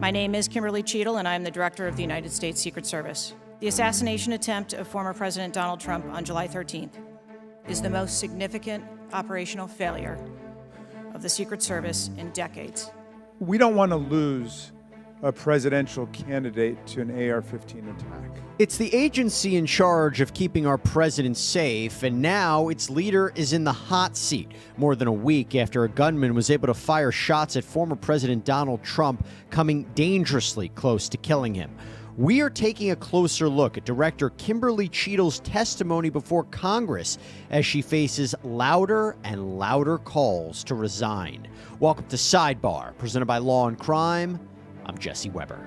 My name is Kimberly Cheadle, and I am the Director of the United States Secret Service. The assassination attempt of former President Donald Trump on July 13th is the most significant operational failure of the Secret Service in decades. We don't want to lose a presidential candidate to an AR-15 attack. It's the agency in charge of keeping our president safe, and now its leader is in the hot seat more than a week after a gunman was able to fire shots at former President Donald Trump, coming dangerously close to killing him. We are taking a closer look at Director Kimberly Cheadle's testimony before Congress as she faces louder and louder calls to resign. Welcome to Sidebar, presented by Law and Crime. I'm Jesse Weber.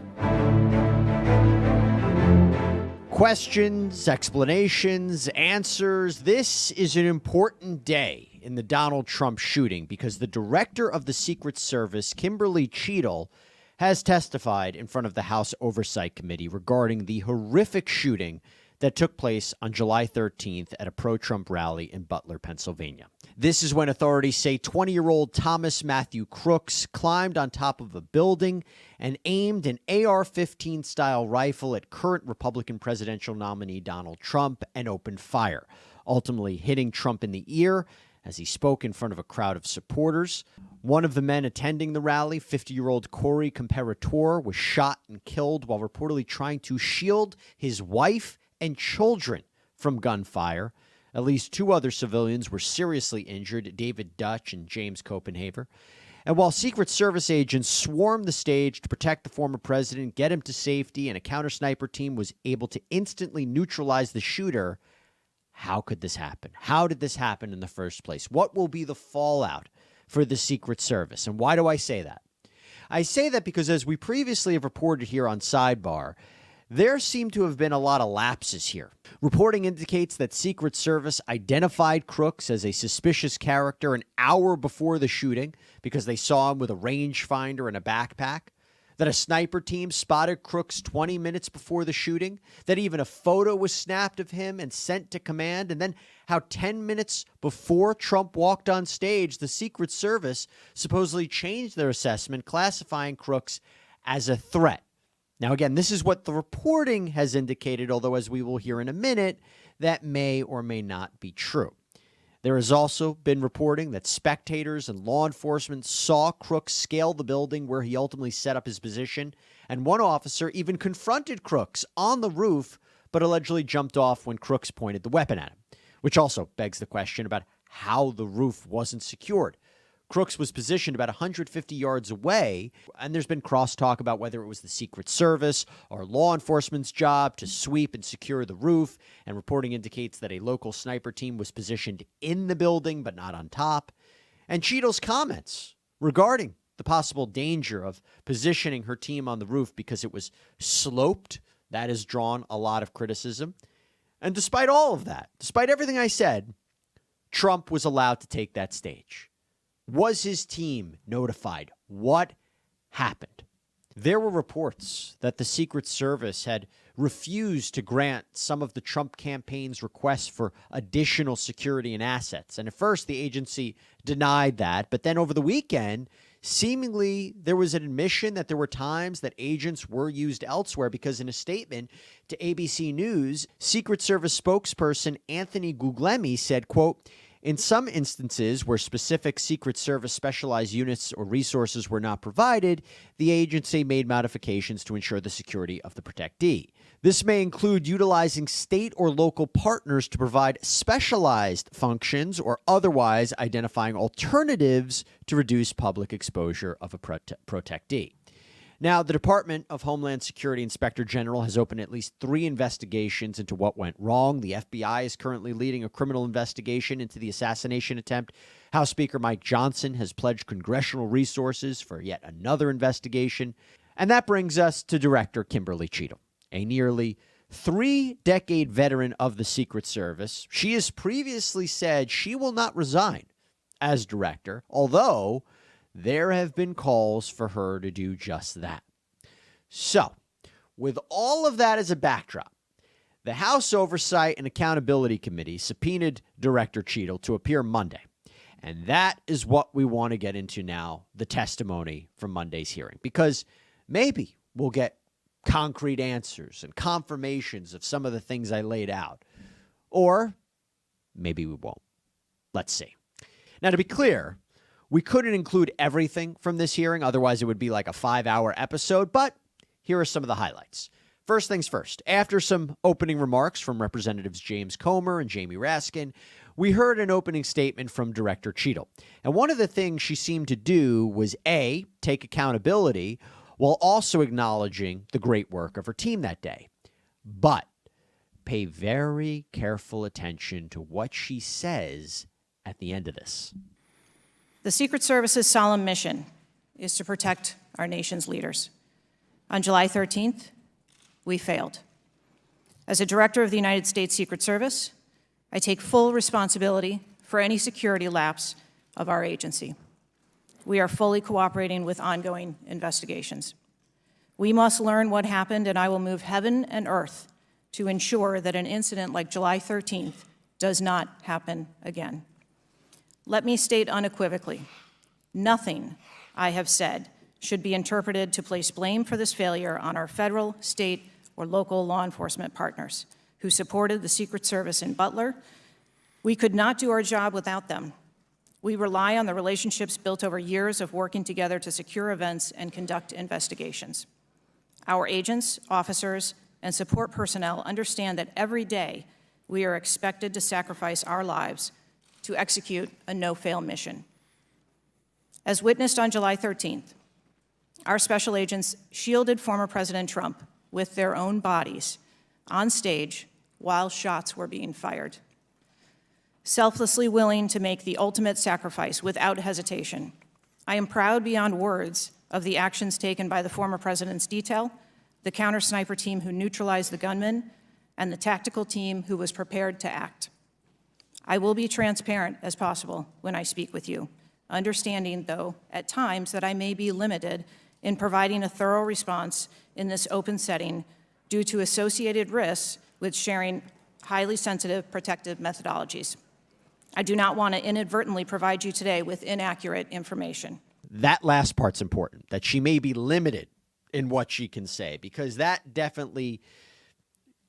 Questions, explanations, answers. This is an important day in the Donald Trump shooting because the director of the Secret Service, Kimberly Cheadle, has testified in front of the House Oversight Committee regarding the horrific shooting that took place on July 13th at a pro-Trump rally in Butler, Pennsylvania. This is when authorities say 20-year-old Thomas Matthew Crooks climbed on top of a building and aimed an AR-15 style rifle at current Republican presidential nominee Donald Trump and opened fire, ultimately hitting Trump in the ear as he spoke in front of a crowd of supporters. One of the men attending the rally, 50-year-old Corey Comparator, was shot and killed while reportedly trying to shield his wife and children from gunfire. At least two other civilians were seriously injured, David Dutch and James Copenhaver. And while Secret Service agents swarmed the stage to protect the former president, get him to safety, and a counter-sniper team was able to instantly neutralize the shooter, how could this happen? How did this happen in the first place? What will be the fallout for the Secret Service? And why do I say that? I say that because, as we previously have reported here on Sidebar, there seem to have been a lot of lapses here. Reporting indicates that Secret Service identified Crooks as a suspicious character an hour before the shooting because they saw him with a rangefinder and a backpack, that a sniper team spotted Crooks 20 minutes before the shooting, that even a photo was snapped of him and sent to command, and then how 10 minutes before Trump walked on stage, the Secret Service supposedly changed their assessment, classifying Crooks as a threat. Now, again, this is what the reporting has indicated, although, as we will hear in a minute, that may or may not be true. There has also been reporting that spectators and law enforcement saw Crooks scale the building where he ultimately set up his position, and one officer even confronted Crooks on the roof, but allegedly jumped off when Crooks pointed the weapon at him, which also begs the question about how the roof wasn't secured. Crooks was positioned about 150 yards away, and there's been crosstalk about whether it was the Secret Service or law enforcement's job to sweep and secure the roof, and reporting indicates that a local sniper team was positioned in the building but not on top. And Cheadle's comments regarding the possible danger of positioning her team on the roof because it was sloped, that has drawn a lot of criticism. And despite all of that, despite everything I said, Trump was allowed to take that stage. Was his team notified? What happened? There were reports that the Secret Service had refused to grant some of the Trump campaign's requests for additional security and assets. And at first, the agency denied that. But then over the weekend, seemingly there was an admission that there were times that agents were used elsewhere, because in a statement to ABC News, Secret Service spokesperson Anthony Guglielmi said, quote, "In some instances where specific Secret Service specialized units or resources were not provided, the agency made modifications to ensure the security of the protectee. This may include utilizing state or local partners to provide specialized functions or otherwise identifying alternatives to reduce public exposure of a protectee." Now, the Department of Homeland Security Inspector General has opened at least 3 investigations into what went wrong. The FBI is currently leading a criminal investigation into the assassination attempt. House Speaker Mike Johnson has pledged congressional resources for yet another investigation. And that brings us to Director Kimberly Cheadle, a nearly 3-decade veteran of the Secret Service. She has previously said she will not resign as director, although there have been calls for her to do just that. So, with all of that as a backdrop, the House Oversight and Accountability Committee subpoenaed Director Cheadle to appear Monday. And that is what we want to get into now, the testimony from Monday's hearing. Because maybe we'll get concrete answers and confirmations of some of the things I laid out. Or maybe we won't. Let's see. Now, to be clear, we couldn't include everything from this hearing, otherwise it would be like a 5-hour episode, but here are some of the highlights. First things first, after some opening remarks from Representatives James Comer and Jamie Raskin, we heard an opening statement from Director Cheadle. And one of the things she seemed to do was A, take accountability while also acknowledging the great work of her team that day. But pay very careful attention to what she says at the end of this. The Secret Service's solemn mission is to protect our nation's leaders. On July 13th, we failed. As a director of the United States Secret Service, I take full responsibility for any security lapse of our agency. We are fully cooperating with ongoing investigations. We must learn what happened, and I will move heaven and earth to ensure that an incident like July 13th does not happen again. Let me state unequivocally, nothing I have said should be interpreted to place blame for this failure on our federal, state, or local law enforcement partners who supported the Secret Service in Butler. We could not do our job without them. We rely on the relationships built over years of working together to secure events and conduct investigations. Our agents, officers, and support personnel understand that every day we are expected to sacrifice our lives to execute a no-fail mission. As witnessed on July 13th, our special agents shielded former President Trump with their own bodies on stage while shots were being fired. Selflessly willing to make the ultimate sacrifice without hesitation, I am proud beyond words of the actions taken by the former president's detail, the counter-sniper team who neutralized the gunman, and the tactical team who was prepared to act. I will be transparent as possible when I speak with you, understanding, though, at times that I may be limited in providing a thorough response in this open setting due to associated risks with sharing highly sensitive protective methodologies. I do not want to inadvertently provide you today with inaccurate information. That last part's important, that she may be limited in what she can say, because that definitely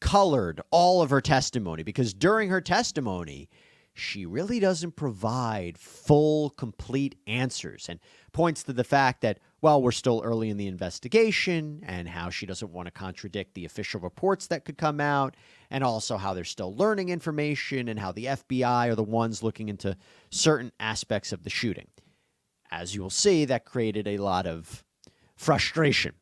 colored all of her testimony, because during her testimony, she really doesn't provide full, complete answers and points to the fact that, well, we're still early in the investigation and how she doesn't want to contradict the official reports that could come out, and also how they're still learning information and how the FBI are the ones looking into certain aspects of the shooting. As you will see, that created a lot of frustration.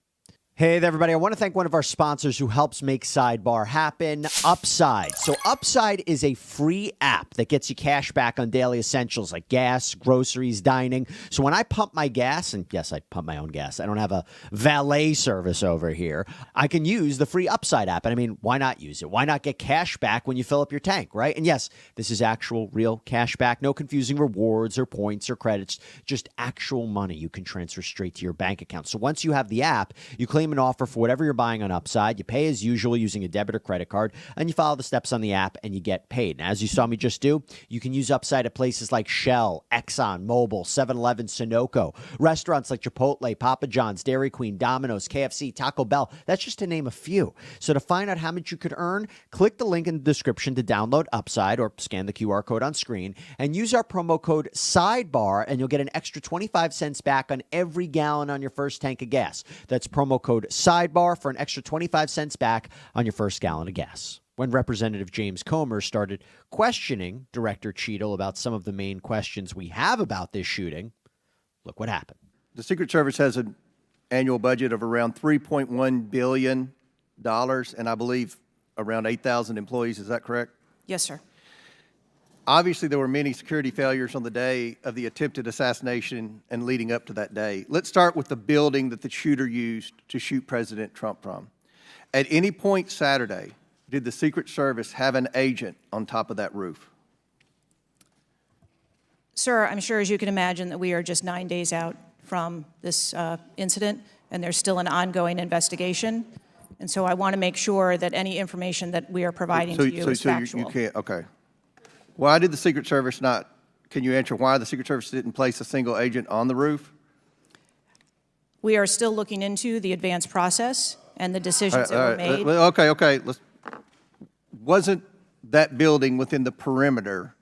Hey there, everybody. I want to thank one of our sponsors who helps make Sidebar happen, Upside. So Upside is a free app that gets you cash back on daily essentials like gas, groceries, dining. So when I pump my gas, and yes, I pump my own gas. I don't have a valet service over here. I can use the free Upside app. And I mean, why not use it? Why not get cash back when you fill up your tank, right? And yes, this is actual real cash back. No confusing rewards or points or credits. Just actual money you can transfer straight to your bank account. So once you have the app, you claim an offer for whatever you're buying on Upside. You pay as usual using a debit or credit card, and you follow the steps on the app and you get paid. And as you saw me just do, you can use Upside at places like Shell, Exxon, Mobil, 7-Eleven, Sunoco, restaurants like Chipotle, Papa John's, Dairy Queen, Domino's, KFC, Taco Bell. That's just to name a few. So to find out how much you could earn, click the link in the description to download Upside or scan the QR code on screen and use our promo code SIDEBAR, and you'll get an extra 25 cents back on every gallon on your first tank of gas. That's promo code SIDEBAR for an extra 25 cents back on your first gallon of gas. When Representative James Comer started questioning Director Cheadle about some of the main questions we have about this shooting, look what happened. The Secret Service has an annual budget of around $3.1 billion, and I believe around 8,000 employees. Is that correct? Yes, sir. Obviously, there were many security failures on the day of the attempted assassination and leading up to that day. Let's start with the building that the shooter used to shoot President Trump from. At any point Saturday, did the Secret Service have an agent on top of that roof? Sir, I'm sure, as you can imagine, that we are just 9 days out from this incident, and there's still an ongoing investigation. And so I want to make sure that any information that we are providing to you is factual. You can't, okay. Why did the Secret Service not, can you answer why the Secret Service didn't place a single agent on the roof? We are still looking into the advanced process and the decisions that were made. Okay. Wasn't that building within the perimeter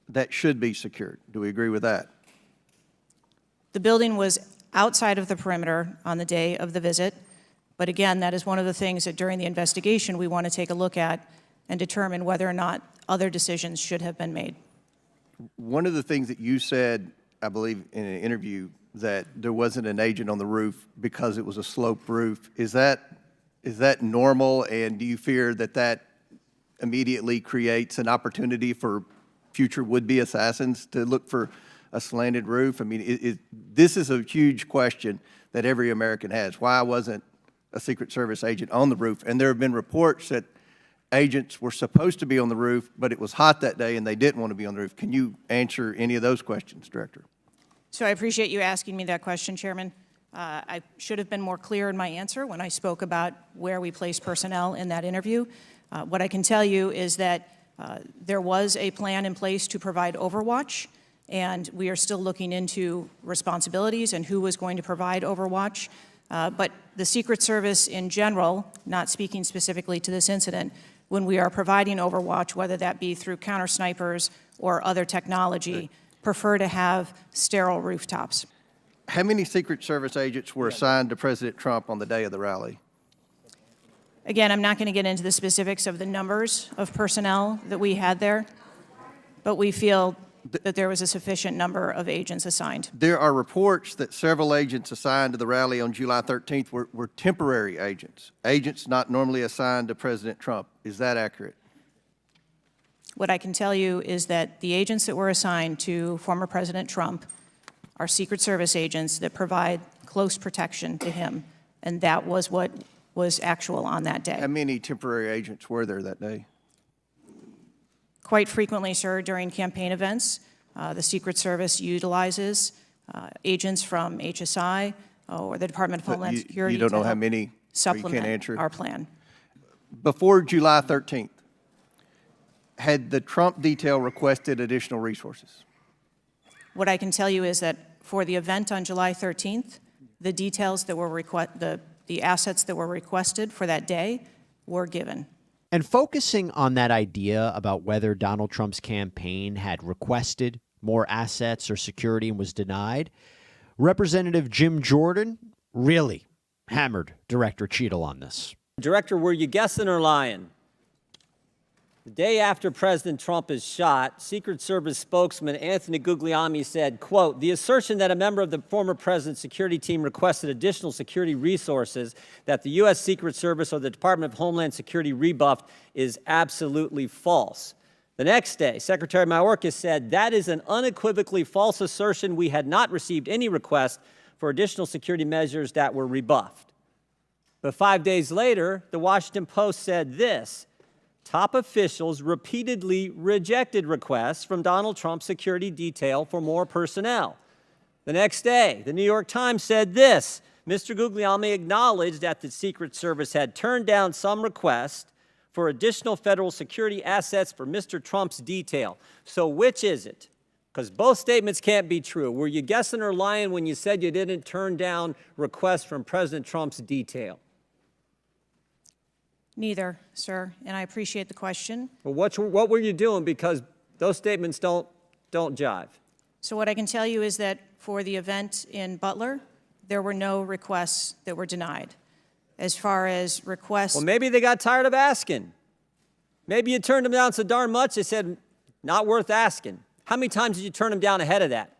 that should be secured? Do we agree with that? The building was outside of the perimeter on the day of the visit, but again, that is one of the things that during the investigation we want to take a look at and determine whether or not other decisions should have been made. One of the things that you said, I believe, in an interview, that there wasn't an agent on the roof because it was a sloped roof. Is that normal, and do you fear that immediately creates an opportunity for future would-be assassins to look for a slanted roof? I mean, this is a huge question that every American has. Why wasn't a Secret Service agent on the roof? And there have been reports that agents were supposed to be on the roof, but it was hot that day and they didn't want to be on the roof. Can you answer any of those questions, Director? So I appreciate you asking me that question, Chairman. I should have been more clear in my answer when I spoke about where we place personnel in that interview. What I can tell you is that there was a plan in place to provide overwatch, and we are still looking into responsibilities and who was going to provide overwatch. But the Secret Service in general, not speaking specifically to this incident, when we are providing overwatch, whether that be through counter snipers or other technology, prefer to have sterile rooftops. How many Secret Service agents were assigned to President Trump on the day of the rally? Again, I'm not going to get into the specifics of the numbers of personnel that we had there, but we feel that there was a sufficient number of agents assigned. There are reports that several agents assigned to the rally on July 13th were temporary agents, agents not normally assigned to President Trump. Is that accurate? What I can tell you is that the agents that were assigned to former President Trump are Secret Service agents that provide close protection to him, and that was what was actual on that day. How many temporary agents were there that day? Quite frequently, sir, during campaign events, the Secret Service utilizes agents from HSI or the Department of Homeland Security. You don't know to how help many? supplement you can't answer? our plan. Before July 13th, had the Trump detail requested additional resources? What I can tell you is that for the event on July 13th, the details that were the assets that were requested for that day were given. And focusing on that idea about whether Donald Trump's campaign had requested more assets or security and was denied, Representative Jim Jordan really hammered Director Cheadle on this. Director, were you guessing or lying? The day after President Trump is shot, Secret Service spokesman Anthony Guglielmi said, quote, "The assertion that a member of the former president's security team requested additional security resources that the U.S. Secret Service or the Department of Homeland Security rebuffed is absolutely false." The next day, Secretary Mayorkas said, "That is an unequivocally false assertion. We had not received any request for additional security measures that were rebuffed." But 5 days later, the Washington Post said this: "Top officials repeatedly rejected requests from Donald Trump's security detail for more personnel." The next day, the New York Times said this: "Mr. Guglielmi acknowledged that the Secret Service had turned down some requests for additional federal security assets for Mr. Trump's detail." So which is it? Because both statements can't be true. Were you guessing or lying when you said you didn't turn down requests from President Trump's detail? Neither, sir, and I appreciate the question. Well, what were you doing? Because those statements don't jive. So what I can tell you is that for the event in Butler, there were no requests that were denied. As far as requests... Well, maybe they got tired of asking. Maybe you turned them down so darn much, they said, not worth asking. How many times did you turn them down ahead of that?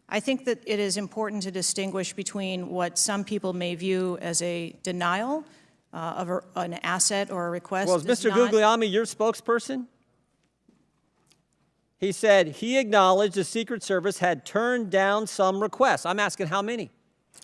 I think that it is important to distinguish between what some people may view as a denial of an asset or a request. Well, is Mr. Guglielmi your spokesperson? He said he acknowledged the Secret Service had turned down some requests. I'm asking how many?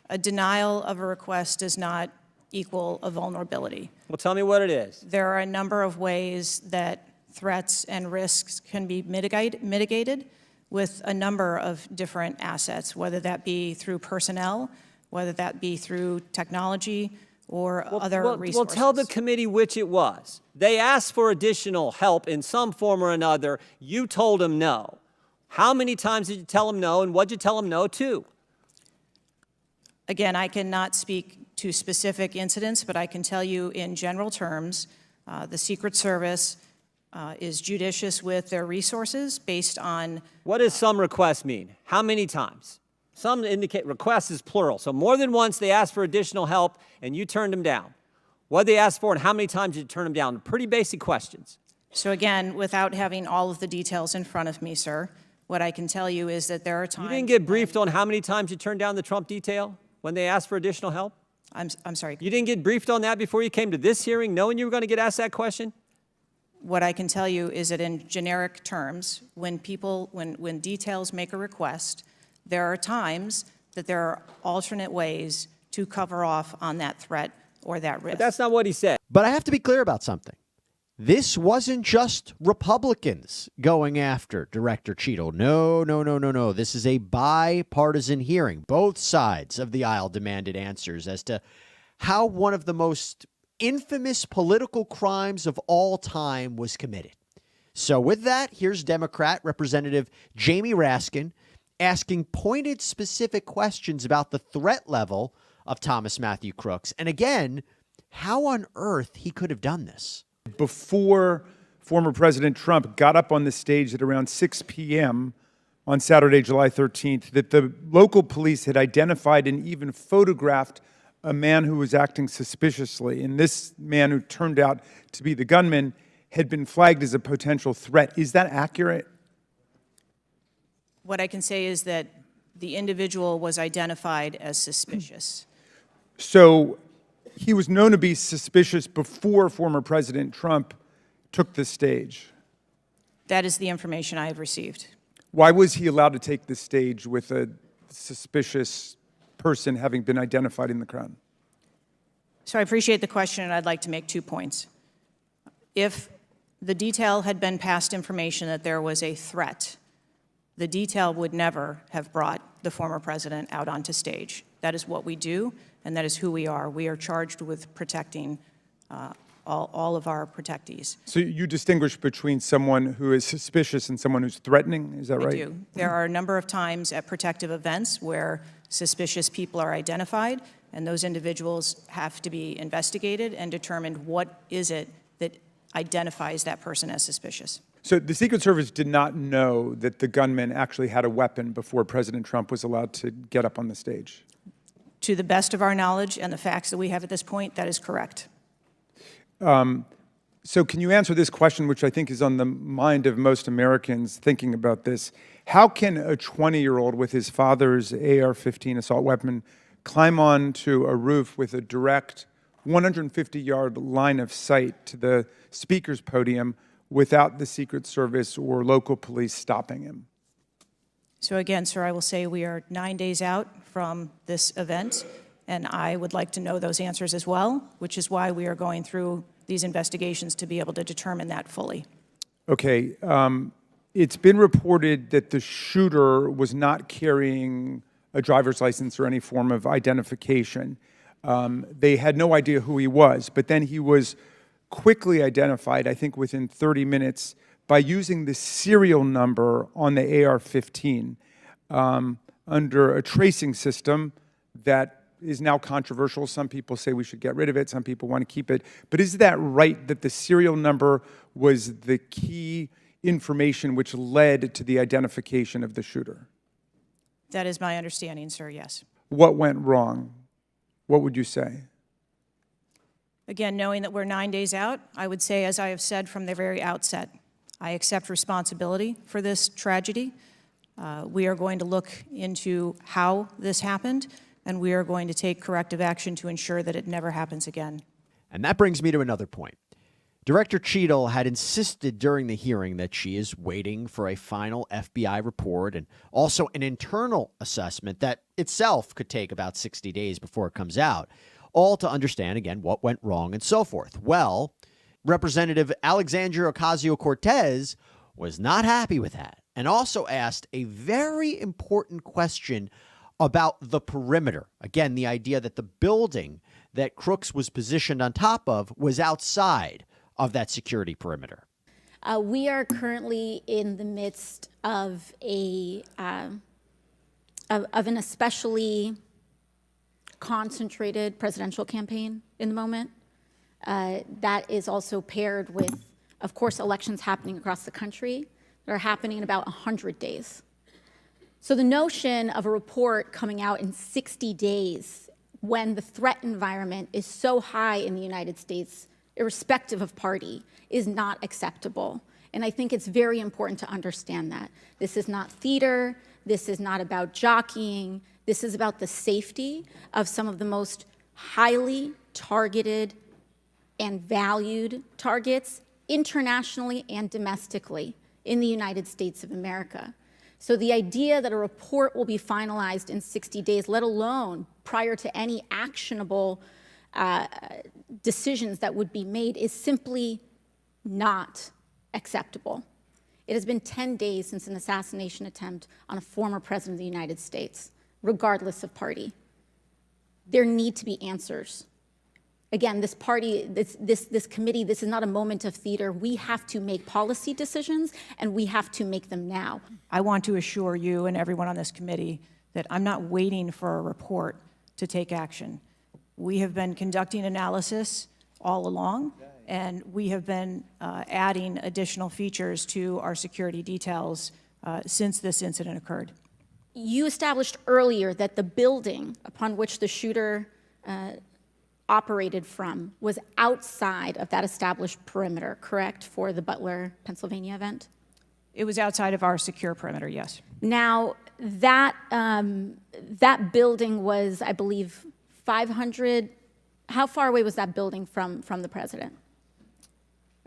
A denial of a request does not equal a vulnerability. Well, tell me what it is. There are a number of ways that threats and risks can be mitigated with a number of different assets, whether that be through personnel, whether that be through technology, or other resources. Well, tell the committee which it was. They asked for additional help in some form or another. You told them no. How many times did you tell them no, and what did you tell them no to? Again, I cannot speak to specific incidents, but I can tell you in general terms, the Secret Service is judicious with their resources based on. What does some requests mean? How many times? Some indicate requests is plural. So more than once they asked for additional help and you turned them down. What did they ask for and how many times did you turn them down? Pretty basic questions. So again, without having all of the details in front of me, sir, what I can tell you is that there are times. You didn't get briefed on how many times you turned down the Trump detail when they asked for additional help? I'm sorry. You didn't get briefed on that before you came to this hearing, knowing you were going to get asked that question? What I can tell you is that in generic terms, when details make a request, there are times that there are alternate ways to cover off on that threat or that risk. But that's not what he said. But I have to be clear about something. This wasn't just Republicans going after Director Cheadle. No. This is a bipartisan hearing. Both sides of the aisle demanded answers as to how one of the most infamous political crimes of all time was committed. So with that, here's Democrat Representative Jamie Raskin asking pointed, specific questions about the threat level of Thomas Matthew Crooks. And again, how on earth he could have done this. Before former President Trump got up on the stage at around 6 p.m. on Saturday, July 13th, that the local police had identified and even photographed a man who was acting suspiciously. And this man, who turned out to be the gunman, had been flagged as a potential threat. Is that accurate? What I can say is that the individual was identified as suspicious. So he was known to be suspicious before former President Trump took the stage. That is the information I have received. Why was he allowed to take the stage with a suspicious person having been identified in the crowd? So I appreciate the question, and I'd like to make 2 points. If the detail had been passed information that there was a threat, the detail would never have brought the former president out onto stage. That is what we do, and that is who we are. We are charged with protecting all of our protectees. So you distinguish between someone who is suspicious and someone who's threatening, is that right? I do. There are a number of times at protective events where suspicious people are identified, and those individuals have to be investigated and determined what is it that identifies that person as suspicious. So the Secret Service did not know that the gunman actually had a weapon before President Trump was allowed to get up on the stage? To the best of our knowledge and the facts that we have at this point, that is correct. So can you answer this question, which I think is on the mind of most Americans thinking about this? How can a 20-year-old with his father's AR-15 assault weapon climb onto a roof with a direct 150-yard line of sight to the speaker's podium without the Secret Service or local police stopping him? So again, sir, I will say we are 9 days out from this event, and I would like to know those answers as well, which is why we are going through these investigations to be able to determine that fully. Okay. It's been reported that the shooter was not carrying a driver's license or any form of identification. They had no idea who he was, but then he was quickly identified, I think within 30 minutes, by using the serial number on the AR-15 under a tracing system that is now controversial. Some people say we should get rid of it. Some people want to keep it. But is that right, that the serial number was the key information which led to the identification of the shooter? That is my understanding, sir, yes. What went wrong? What would you say? Again, knowing that we're 9 days out, I would say, as I have said from the very outset, I accept responsibility for this tragedy. We are going to look into how this happened, and we are going to take corrective action to ensure that it never happens again. And that brings me to another point. Director Cheadle had insisted during the hearing that she is waiting for a final FBI report and also an internal assessment that itself could take about 60 days before it comes out, all to understand, again, what went wrong and so forth. Well, Representative Alexandria Ocasio-Cortez was not happy with that and also asked a very important question about the perimeter. Again, the idea that the building that Crooks was positioned on top of was outside of that security perimeter. We are currently in the midst of an especially concentrated presidential campaign in the moment. That is also paired with, of course, elections happening across the country that are happening in about 100 days. So the notion of a report coming out in 60 days when the threat environment is so high in the United States, irrespective of party, is not acceptable. And I think it's very important to understand that. This is not theater. This is not about jockeying. This is about the safety of some of the most highly targeted and valued targets internationally and domestically in the United States of America. So the idea that a report will be finalized in 60 days, let alone prior to any actionable decisions that would be made, is simply not acceptable. It has been 10 days since an assassination attempt on a former president of the United States, regardless of party. There need to be answers. Again, this party, this committee, this is not a moment of theater. We have to make policy decisions, and we have to make them now. I want to assure you and everyone on this committee that I'm not waiting for a report to take action. We have been conducting analysis all along, and we have been adding additional features to our security details since this incident occurred. You established earlier that the building upon which the shooter operated from was outside of that established perimeter, correct, for the Butler, Pennsylvania event? It was outside of our secure perimeter, yes. Now, that building was, I believe, 500. How far away was that building from the president?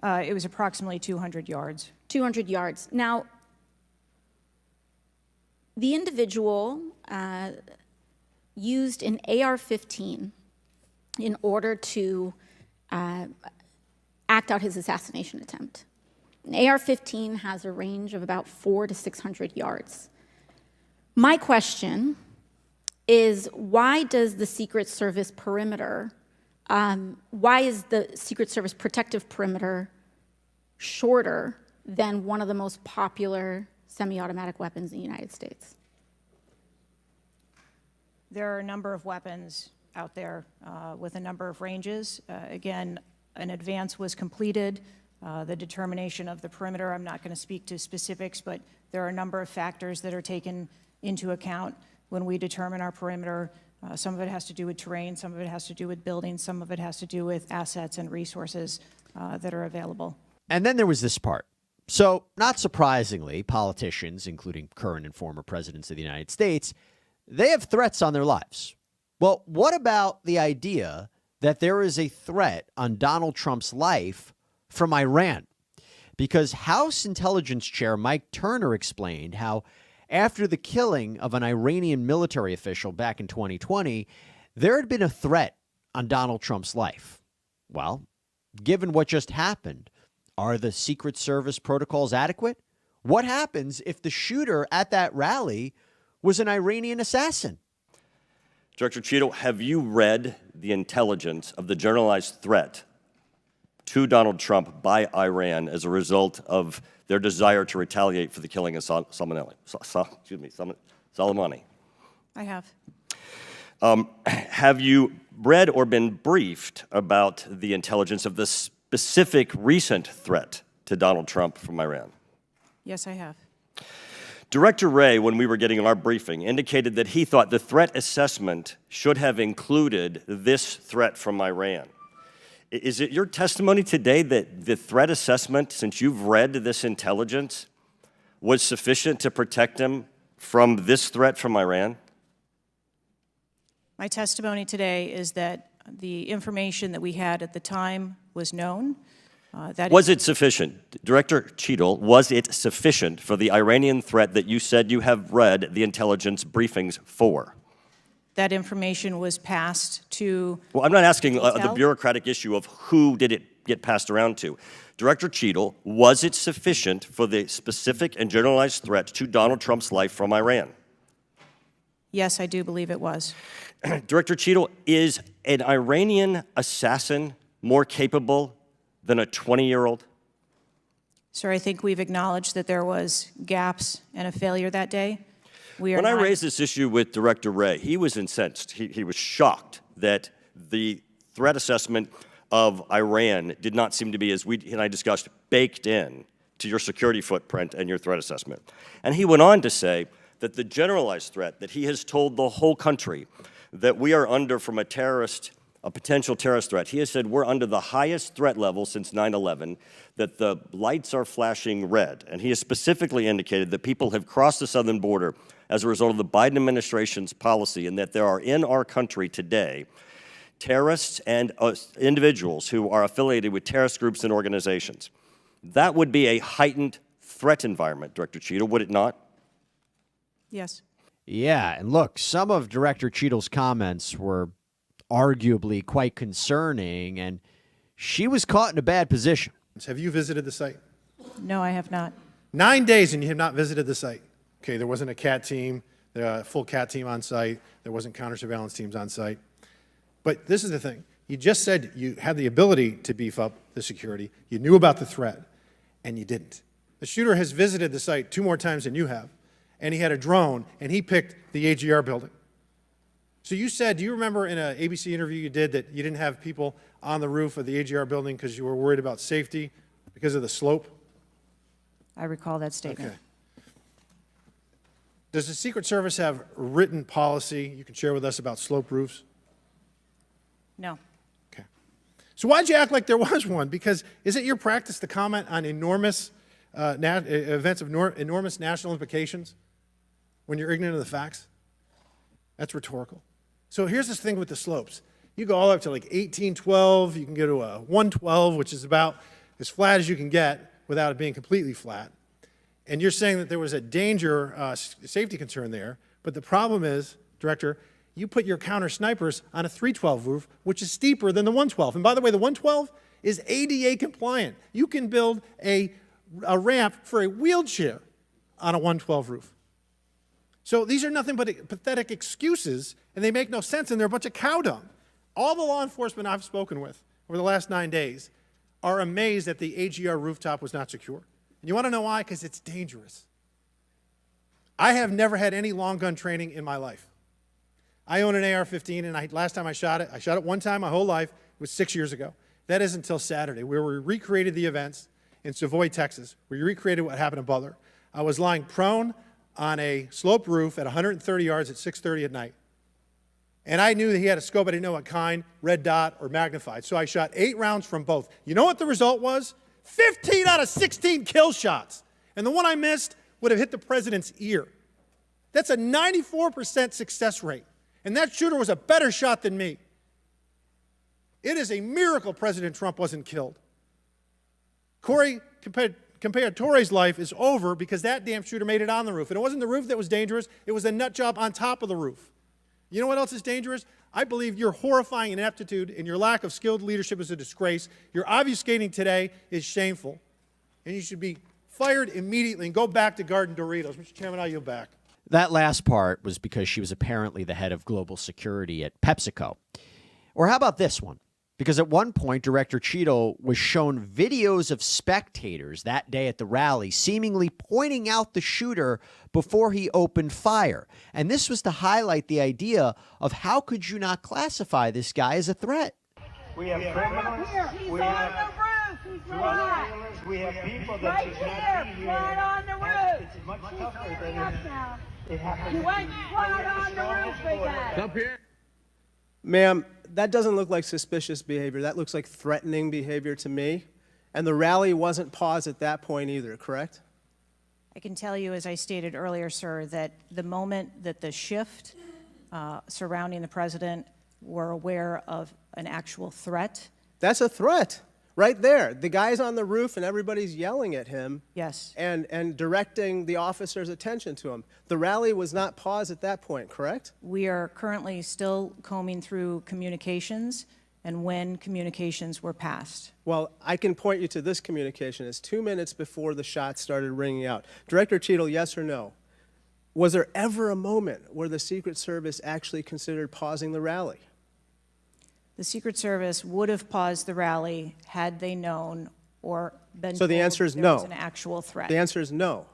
It was approximately 200 yards. 200 yards. Now, the individual used an AR-15 in order to act out his assassination attempt. An AR-15 has a range of about 400 to 600 yards. My question is, why does the Secret Service perimeter, why is the Secret Service protective perimeter shorter than one of the most popular semi-automatic weapons in the United States? There are a number of weapons out there with a number of ranges. Again, an advance was completed. The determination of the perimeter, I'm not going to speak to specifics, but there are a number of factors that are taken into account when we determine our perimeter. Some of it has to do with terrain, some of it has to do with buildings, some of it has to do with assets and resources that are available. And then there was this part. So, not surprisingly, politicians, including current and former presidents of the United States, they have threats on their lives. Well, what about the idea that there is a threat on Donald Trump's life from Iran? Because House Intelligence Chair Mike Turner explained how after the killing of an Iranian military official back in 2020, there had been a threat on Donald Trump's life. Well, given what just happened, are the Secret Service protocols adequate? What happens if the shooter at that rally was an Iranian assassin? Director Cheadle, have you read the intelligence of the generalized threat to Donald Trump by Iran as a result of their desire to retaliate for the killing of Soleimani? I have. Have you read or been briefed about the intelligence of the specific recent threat to Donald Trump from Iran? Yes, I have. Director Wray, when we were getting our briefing, indicated that he thought the threat assessment should have included this threat from Iran. Is it your testimony today that the threat assessment, since you've read this intelligence, was sufficient to protect him from this threat from Iran? My testimony today is that the information that we had at the time was known. Was it sufficient? Director Cheadle, was it sufficient for the Iranian threat that you said you have read the intelligence briefings for? That information was passed to... Well, I'm not asking the bureaucratic issue of who did it get passed around to. Director Cheadle, was it sufficient for the specific and generalized threat to Donald Trump's life from Iran? Yes, I do believe it was. Director Cheadle, is an Iranian assassin more capable than a 20-year-old? Sir, I think we've acknowledged that there was gaps and a failure that day. We are When I not- raised this issue with Director Wray, he was incensed. He was shocked that the threat assessment of Iran did not seem to be, as we and I discussed, baked in to your security footprint and your threat assessment. And he went on to say that the generalized threat that he has told the whole country that we are under from a potential terrorist threat, he has said we're under the highest threat level since 9/11, that the lights are flashing red. And he has specifically indicated that people have crossed the southern border as a result of the Biden administration's policy, and that there are in our country today terrorists and individuals who are affiliated with terrorist groups and organizations. That would be a heightened threat environment, Director Cheadle, would it not? Yes. Yeah, and look, some of Director Cheadle's comments were arguably quite concerning, and she was caught in a bad position. Have you visited the site? No, I have not. 9 days and you have not visited the site. Okay, there wasn't a CAT team, a full CAT team on site. There wasn't counter-surveillance teams on site. But this is the thing. You just said you had the ability to beef up the security. You knew about the threat, and you didn't. The shooter has visited the site 2 more times than you have, and he had a drone, and he picked the AGR building. So you said, do you remember in an ABC interview you did that you didn't have people on the roof of the AGR building because you were worried about safety because of the slope? I recall that statement. Okay. Does the Secret Service have written policy you can share with us about slope roofs? No. Okay. So why'd you act like there was one? Because is it your practice to comment on enormous events of enormous national implications when you're ignorant of the facts? That's rhetorical. So here's this thing with the slopes. You go all the way up to like 1812. You can go to a 112, which is about as flat as you can get without it being completely flat. And you're saying that there was a danger, safety concern there. But the problem is, Director, you put your counter snipers on a 312 roof, which is steeper than the 112. And by the way, the 112 is ADA compliant. You can build a ramp for a wheelchair on a 112 roof. So these are nothing but pathetic excuses, and they make no sense, and they're a bunch of cow dung. All the law enforcement I've spoken with over the last 9 days are amazed that the AGR rooftop was not secure. And you want to know why? Because it's dangerous. I have never had any long gun training in my life. I own an AR-15, and last time I shot it one time my whole life. It was 6 years ago. That is until Saturday, where we recreated the events in Savoy, Texas. We recreated what happened in Butler. I was lying prone on a sloped roof at 130 yards at 6:30 at night. And I knew that he had a scope. I didn't know what kind, red dot or magnified. So I shot 8 rounds from both. You know what the result was? 15 out of 16 kill shots. And the one I missed would have hit the president's ear. That's a 94% success rate. And that shooter was a better shot than me. It is a miracle President Trump wasn't killed. Corey Comparatore's life is over because that damn shooter made it on the roof. And it wasn't the roof that was dangerous. It was the nut job on top of the roof. You know what else is dangerous? I believe your horrifying ineptitude and your lack of skilled leadership is a disgrace. Your obfuscating today is shameful. And you should be fired immediately and go back to Garden Doritos. Mr. Chairman, I yield back. That last part was because she was apparently the head of global security at PepsiCo. Or how about this one? Because at one point, Director Cheadle was shown videos of spectators that day at the rally seemingly pointing out the shooter before he opened fire. And this was to highlight the idea of how could you not classify this guy as a threat? We have criminals, we have drug dealers, we have people that should not be here. Right on the roof. It's much tougher than it You happens. went right on the roof, big guy. Ma'am, that doesn't look like suspicious behavior. That looks like threatening behavior to me. And the rally wasn't paused at that point either, correct? I can tell you, as I stated earlier, sir, that the moment that the shift surrounding the president were aware of an actual threat, That's a threat right there. The guy's on the roof and everybody's yelling at him yes, and directing the officer's attention to him. The rally was not paused at that point, correct? we are currently still combing through communications and when communications were passed. Well, I can point you to this communication. It's 2 minutes before the shots started ringing out. Director Cheadle, yes or no? Was there ever a moment where the Secret Service actually considered pausing the rally? The Secret Service would have paused the rally had they known or been So the told answer is there no. was an actual threat. The answer is no.